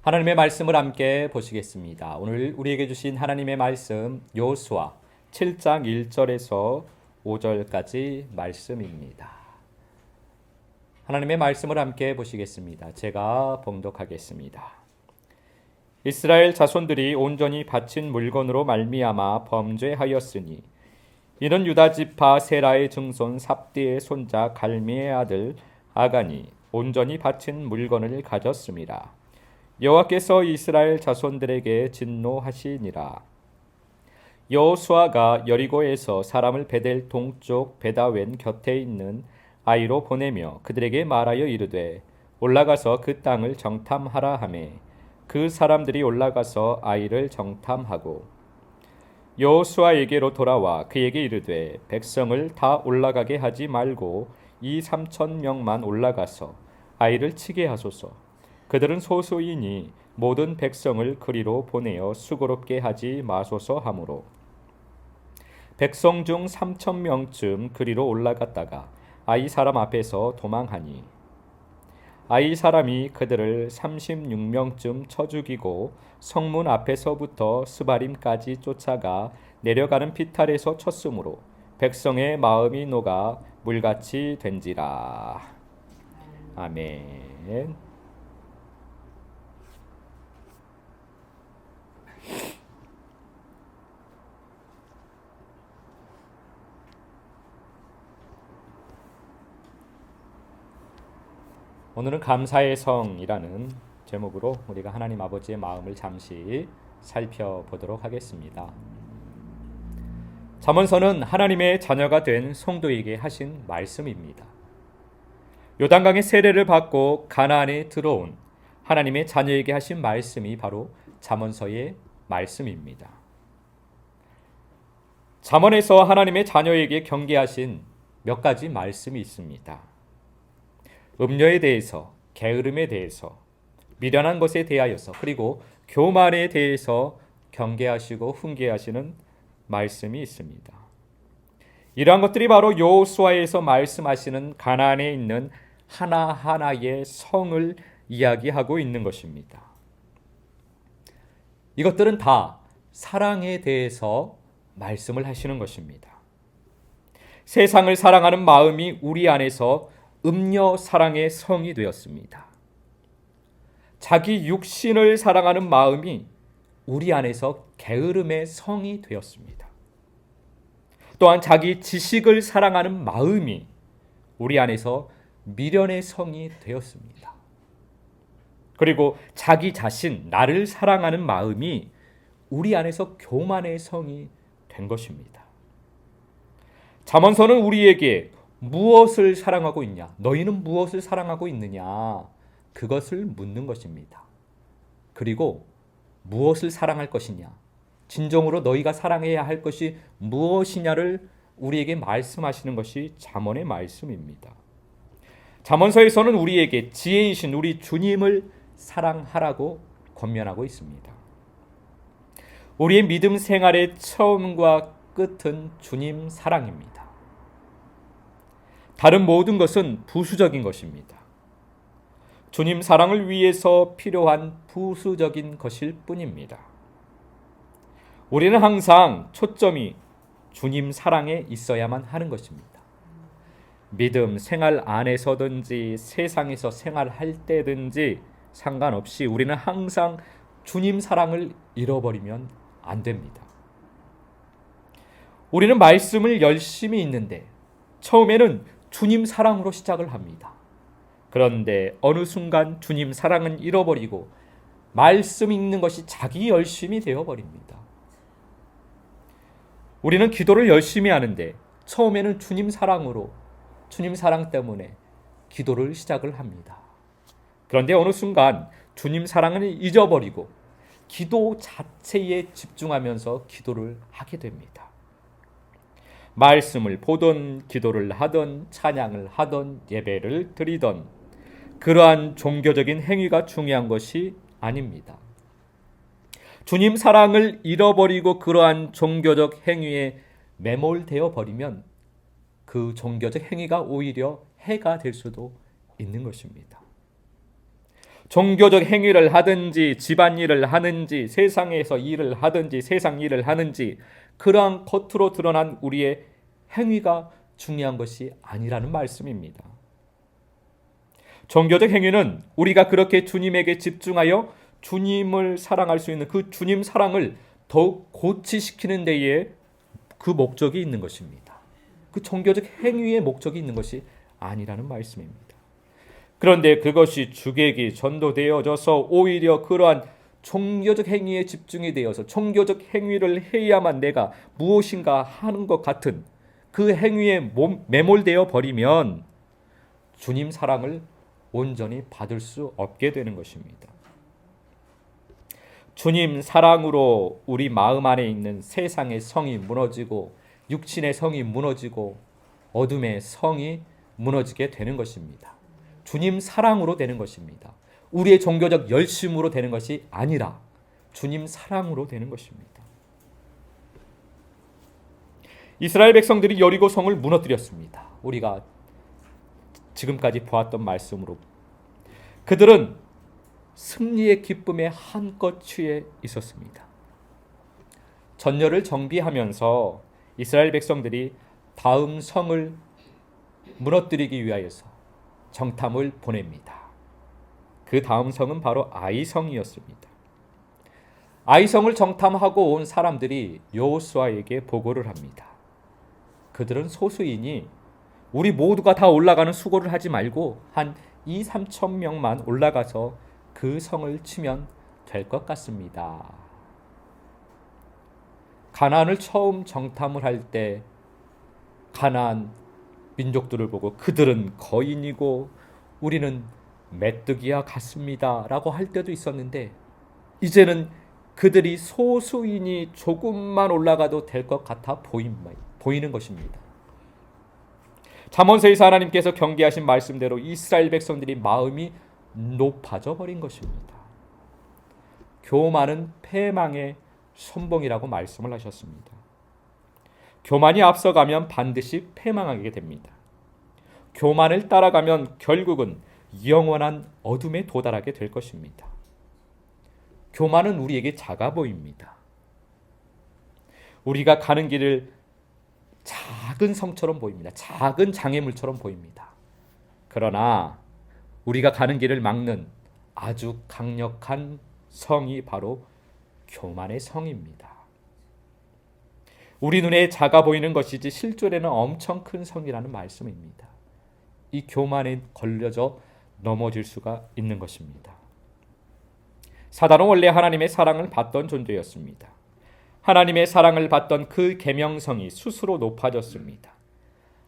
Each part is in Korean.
하나님의 말씀을 함께 보시겠습니다. 오늘 우리에게 주신 하나님의 말씀 여호수아 7장 1절에서 5절까지 말씀입니다. 하나님의 말씀을 함께 보시겠습니다. 제가 봉독하겠습니다. 이스라엘 자손들이 온전히 바친 물건으로 말미암아 범죄하였으니 이는 유다 지파 세라의 증손 삽디의 손자 갈미의 아들 아간이 온전히 바친 물건을 가졌습니다. 여호와께서 이스라엘 자손들에게 진노하시니라. 여호수아가 여리고에서 사람을 베델 동쪽 베다웬 곁에 있는 아이로 보내며 그들에게 말하여 이르되 올라가서 그 땅을 정탐하라 하매 그 사람들이 올라가서 아이를 정탐하고 여호수아에게로 돌아와 그에게 이르되 백성을 다 올라가게 하지 말고 2,3,000명만 올라가서 아이를 치게 하소서. 그들은 소수이니 모든 백성을 그리로 보내어 수고롭게 하지 마소서 하므로 백성 중 3,000명쯤 그리로 올라갔다가 아이 사람 앞에서 도망하니 아이 사람이 그들을 36명쯤 쳐 죽이고 성문 앞에서부터 스바림까지 쫓아가 내려가는 피탈에서 쳤으므로 백성의 마음이 녹아 물같이 된지라. 아멘. 오늘은 감사의 성이라는 제목으로 우리가 하나님 아버지의 마음을 잠시 살펴보도록 하겠습니다. 잠언서는 하나님의 자녀가 된 성도에게 하신 말씀입니다. 요단강의 세례를 받고 가나안에 들어온 하나님의 자녀에게 하신 말씀이 바로 잠언서의 말씀입니다. 잠언에서 하나님의 자녀에게 경계하신 몇 가지 말씀이 있습니다. 음료에 대해서, 게으름에 대해서, 미련한 것에 대하여서, 그리고 교만에 대해서 경계하시고 훈계하시는 말씀이 있습니다. 이러한 것들이 바로 여호수아에서 말씀하시는 가나안에 있는 하나하나의 성을 이야기하고 있는 것입니다. 이것들은 다 사랑에 대해서 말씀을 하시는 것입니다. 세상을 사랑하는 마음이 우리 안에서 음녀 사랑의 성이 되었습니다. 자기 육신을 사랑하는 마음이 우리 안에서 게으름의 성이 되었습니다. 또한 자기 지식을 사랑하는 마음이 우리 안에서 미련의 성이 되었습니다. 그리고 자기 자신, 나를 사랑하는 마음이 우리 안에서 교만의 성이 된 것입니다. 잠언서는 우리에게 무엇을 사랑하고 있냐? 너희는 무엇을 사랑하고 있느냐? 그것을 묻는 것입니다. 그리고 무엇을 사랑할 것이냐? 진정으로 너희가 사랑해야 할 것이 무엇이냐를 우리에게 말씀하시는 것이 잠언의 말씀입니다. 잠언서에서는 우리에게 지혜이신 우리 주님을 사랑하라고 권면하고 있습니다. 우리의 믿음 생활의 처음과 끝은 주님 사랑입니다. 다른 모든 것은 부수적인 것입니다. 주님 사랑을 위해서 필요한 부수적인 것일 뿐입니다. 우리는 항상 초점이 주님 사랑에 있어야만 하는 것입니다. 믿음 생활 안에서든지 세상에서 생활할 때든지 상관없이 우리는 항상 주님 사랑을 잃어버리면 안 됩니다. 우리는 말씀을 열심히 읽는데 처음에는 주님 사랑으로 시작을 합니다. 그런데 어느 순간 주님 사랑은 잃어버리고 말씀 읽는 것이 자기 열심이 되어버립니다. 우리는 기도를 열심히 하는데 처음에는 주님 사랑으로, 주님 사랑 때문에 기도를 시작을 합니다. 그런데 어느 순간 주님 사랑을 잊어버리고 기도 자체에 집중하면서 기도를 하게 됩니다. 말씀을 보던, 기도를 하던, 찬양을 하던, 예배를 드리던 그러한 종교적인 행위가 중요한 것이 아닙니다. 주님 사랑을 잃어버리고 그러한 종교적 행위에 매몰되어 버리면 그 종교적 행위가 오히려 해가 될 수도 있는 것입니다. 종교적 행위를 하든지 집안일을 하는지 세상에서 일을 하든지 세상 일을 하는지 그러한 겉으로 드러난 우리의 행위가 중요한 것이 아니라는 말씀입니다. 종교적 행위는 우리가 그렇게 주님에게 집중하여 주님을 사랑할 수 있는 그 주님 사랑을 더욱 고취시키는 데에 그 목적이 있는 것입니다. 그 종교적 행위의 목적이 있는 것이 아니라는 말씀입니다. 그런데 그것이 주객이 전도되어져서 오히려 그러한 종교적 행위에 집중이 되어서 종교적 행위를 해야만 내가 무엇인가 하는 것 같은 그 행위에 매몰되어 버리면 주님 사랑을 온전히 받을 수 없게 되는 것입니다. 주님 사랑으로 우리 마음 안에 있는 세상의 성이 무너지고 육신의 성이 무너지고 어둠의 성이 무너지게 되는 것입니다. 주님 사랑으로 되는 것입니다. 우리의 종교적 열심으로 되는 것이 아니라 주님 사랑으로 되는 것입니다. 이스라엘 백성들이 여리고 성을 무너뜨렸습니다. 우리가 지금까지 보았던 말씀으로 그들은 승리의 기쁨에 한껏 취해 있었습니다. 전열을 정비하면서 이스라엘 백성들이 다음 성을 무너뜨리기 위하여서 정탐을 보냅니다. 그 다음 성은 바로 아이성이었습니다. 아이성을 정탐하고 온 사람들이 여호수아에게 보고를 합니다. 그들은 소수이니 우리 모두가 다 올라가는 수고를 하지 말고 한 2-3천 명만 올라가서 그 성을 치면 될 것 같습니다. 가나안을 처음 정탐을 할 때 가나안 민족들을 보고 그들은 거인이고 우리는 메뚜기와 같습니다 라고 할 때도 있었는데 이제는 그들이 소수이니 조금만 올라가도 될 것 같아 보이는 것입니다. 잠언서에서 하나님께서 경계하신 말씀대로 이스라엘 백성들이 마음이 높아져 버린 것입니다. 교만은 패망의 선봉이라고 말씀을 하셨습니다. 교만이 앞서가면 반드시 패망하게 됩니다. 교만을 따라가면 결국은 영원한 어둠에 도달하게 될 것입니다. 교만은 우리에게 작아 보입니다. 우리가 가는 길을 작은 성처럼 보입니다. 작은 장애물처럼 보입니다. 그러나 우리가 가는 길을 막는 아주 강력한 성이 바로 교만의 성입니다. 우리 눈에 작아 보이는 것이지 실존에는 엄청 큰 성이라는 말씀입니다. 이 교만에 걸려져 넘어질 수가 있는 것입니다. 사단은 원래 하나님의 사랑을 받던 존재였습니다. 하나님의 사랑을 받던 그 계명성이 스스로 높아졌습니다.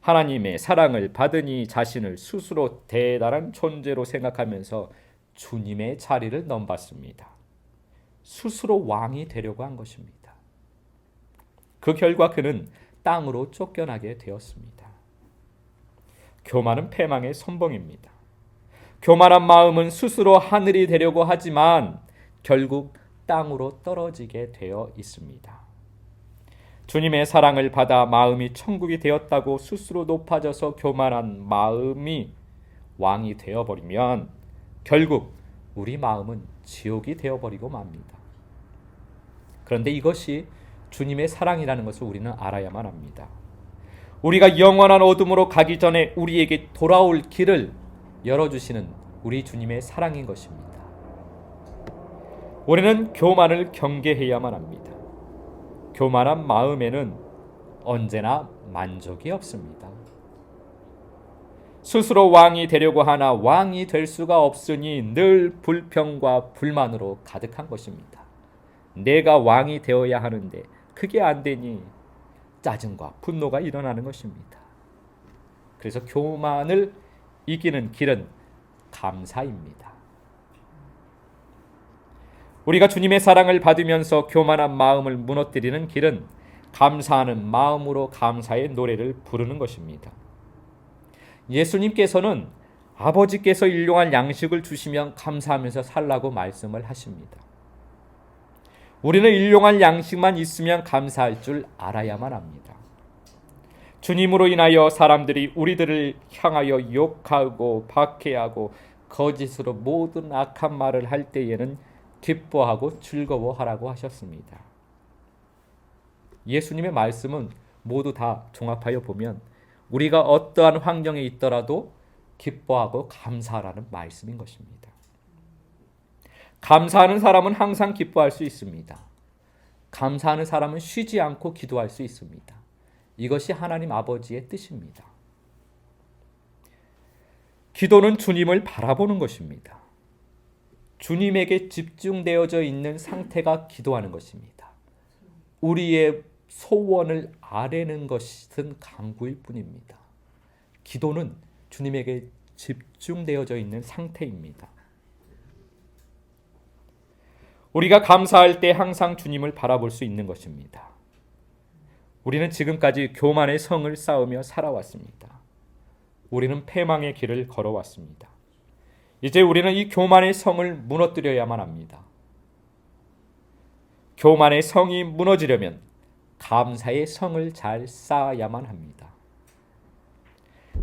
하나님의 사랑을 받으니 자신을 스스로 대단한 존재로 생각하면서 주님의 자리를 넘봤습니다. 스스로 왕이 되려고 한 것입니다. 그 결과 그는 땅으로 쫓겨나게 되었습니다. 교만은 패망의 선봉입니다. 교만한 마음은 스스로 하늘이 되려고 하지만 결국 땅으로 떨어지게 되어 있습니다. 주님의 사랑을 받아 마음이 천국이 되었다고 스스로 높아져서 교만한 마음이 왕이 되어버리면 결국 우리 마음은 지옥이 되어버리고 맙니다. 그런데 이것이 주님의 사랑이라는 것을 우리는 알아야만 합니다. 우리가 영원한 어둠으로 가기 전에 우리에게 돌아올 길을 열어주시는 우리 주님의 사랑인 것입니다. 우리는 교만을 경계해야만 합니다. 교만한 마음에는 언제나 만족이 없습니다. 스스로 왕이 되려고 하나 왕이 될 수가 없으니 늘 불평과 불만으로 가득한 것입니다. 내가 왕이 되어야 하는데 그게 안 되니 짜증과 분노가 일어나는 것입니다. 그래서 교만을 이기는 길은 감사입니다. 우리가 주님의 사랑을 받으면서 교만한 마음을 무너뜨리는 길은 감사하는 마음으로 감사의 노래를 부르는 것입니다. 예수님께서는 아버지께서 일용할 양식을 주시면 감사하면서 살라고 말씀을 하십니다. 우리는 일용할 양식만 있으면 감사할 줄 알아야만 합니다. 주님으로 인하여 사람들이 우리들을 향하여 욕하고 박해하고 거짓으로 모든 악한 말을 할 때에는 기뻐하고 즐거워하라고 하셨습니다. 예수님의 말씀은 모두 다 종합하여 보면 우리가 어떠한 환경에 있더라도 기뻐하고 감사하라는 말씀인 것입니다. 감사하는 사람은 항상 기뻐할 수 있습니다. 감사하는 사람은 쉬지 않고 기도할 수 있습니다. 이것이 하나님 아버지의 뜻입니다. 기도는 주님을 바라보는 것입니다. 주님에게 집중되어져 있는 상태가 기도하는 것입니다. 우리의 소원을 아뢰는 것은 간구일 뿐입니다. 기도는 주님에게 집중되어져 있는 상태입니다. 우리가 감사할 때 항상 주님을 바라볼 수 있는 것입니다. 우리는 지금까지 교만의 성을 쌓으며 살아왔습니다. 우리는 패망의 길을 걸어왔습니다. 이제 우리는 이 교만의 성을 무너뜨려야만 합니다. 교만의 성이 무너지려면 감사의 성을 잘 쌓아야만 합니다.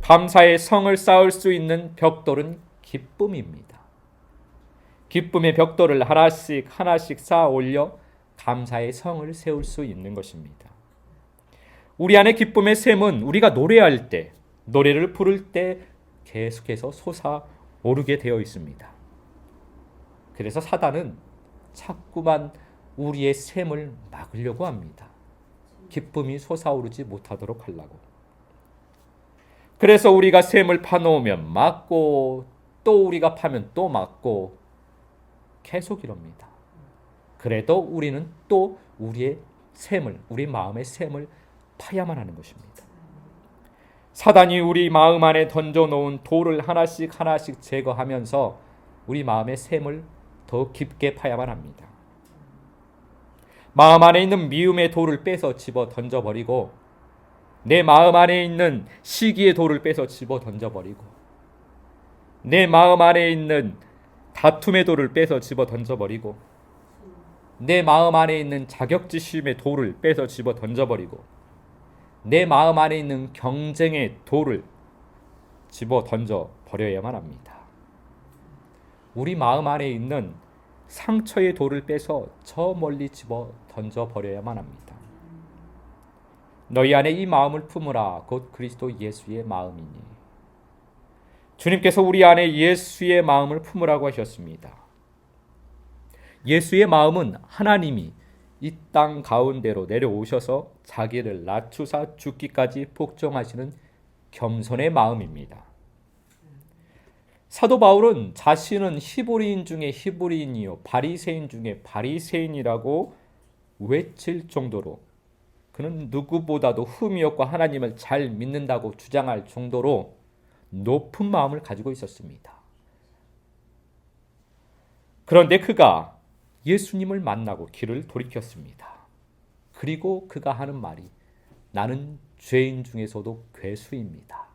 감사의 성을 쌓을 수 있는 벽돌은 기쁨입니다. 기쁨의 벽돌을 하나씩 하나씩 쌓아 올려 감사의 성을 세울 수 있는 것입니다. 우리 안에 기쁨의 샘은 우리가 노래할 때, 노래를 부를 때 계속해서 솟아오르게 되어 있습니다. 그래서 사단은 자꾸만 우리의 샘을 막으려고 합니다. 기쁨이 솟아오르지 못하도록 하려고. 그래서 우리가 샘을 파놓으면 막고 또 우리가 파면 또 막고 계속 이럽니다. 그래도 우리는 또 우리의 샘을, 우리 마음의 샘을 파야만 하는 것입니다. 사단이 우리 마음 안에 던져놓은 돌을 하나씩 하나씩 제거하면서 우리 마음의 샘을 더 깊게 파야만 합니다. 마음 안에 있는 미움의 돌을 빼서 집어 던져버리고, 내 마음 안에 있는 시기의 돌을 빼서 집어 던져버리고, 내 마음 안에 있는 다툼의 돌을 빼서 집어 던져버리고, 내 마음 안에 있는 자격지심의 돌을 빼서 집어 던져버리고, 내 마음 안에 있는 경쟁의 돌을 집어 던져버려야만 합니다. 우리 마음 안에 있는 상처의 돌을 빼서 저 멀리 집어 던져버려야만 합니다. 너희 안에 이 마음을 품으라. 곧 그리스도 예수의 마음이니. 주님께서 우리 안에 예수의 마음을 품으라고 하셨습니다. 예수의 마음은 하나님이 이 땅 가운데로 내려오셔서 자기를 낮추사 죽기까지 복종하시는 겸손의 마음입니다. 사도 바울은 자신은 히브리인 중에 히브리인이요 바리새인 중에 바리새인이라고 외칠 정도로, 그는 누구보다도 흠이 없고 하나님을 잘 믿는다고 주장할 정도로 높은 마음을 가지고 있었습니다. 그런데 그가 예수님을 만나고 길을 돌이켰습니다. 그리고 그가 하는 말이 나는 죄인 중에서도 괴수입니다.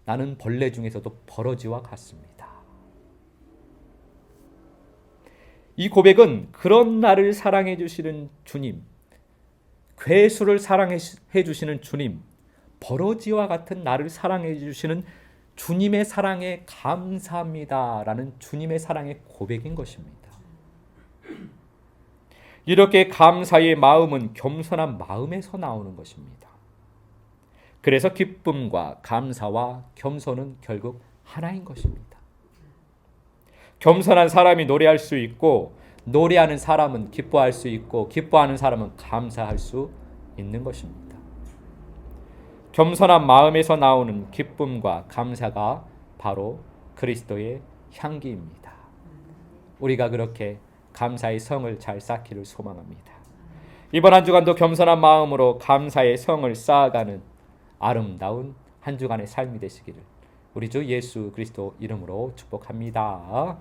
나는 벌레 중에서도 버러지와 같습니다. 이 고백은 그런 나를 사랑해 주시는 주님, 괴수를 사랑해 주시는 주님, 버러지와 같은 나를 사랑해 주시는 주님의 사랑에 감사합니다라는 주님의 사랑의 고백인 것입니다. 이렇게 감사의 마음은 겸손한 마음에서 나오는 것입니다. 그래서 기쁨과 감사와 겸손은 결국 하나인 것입니다. 겸손한 사람이 노래할 수 있고, 노래하는 사람은 기뻐할 수 있고, 기뻐하는 사람은 감사할 수 있는 것입니다. 겸손한 마음에서 나오는 기쁨과 감사가 바로 그리스도의 향기입니다. 우리가 그렇게 감사의 성을 잘 쌓기를 소망합니다. 이번 한 주간도 겸손한 마음으로 감사의 성을 쌓아가는 아름다운 한 주간의 삶이 되시기를 우리 주 예수 그리스도 이름으로 축복합니다.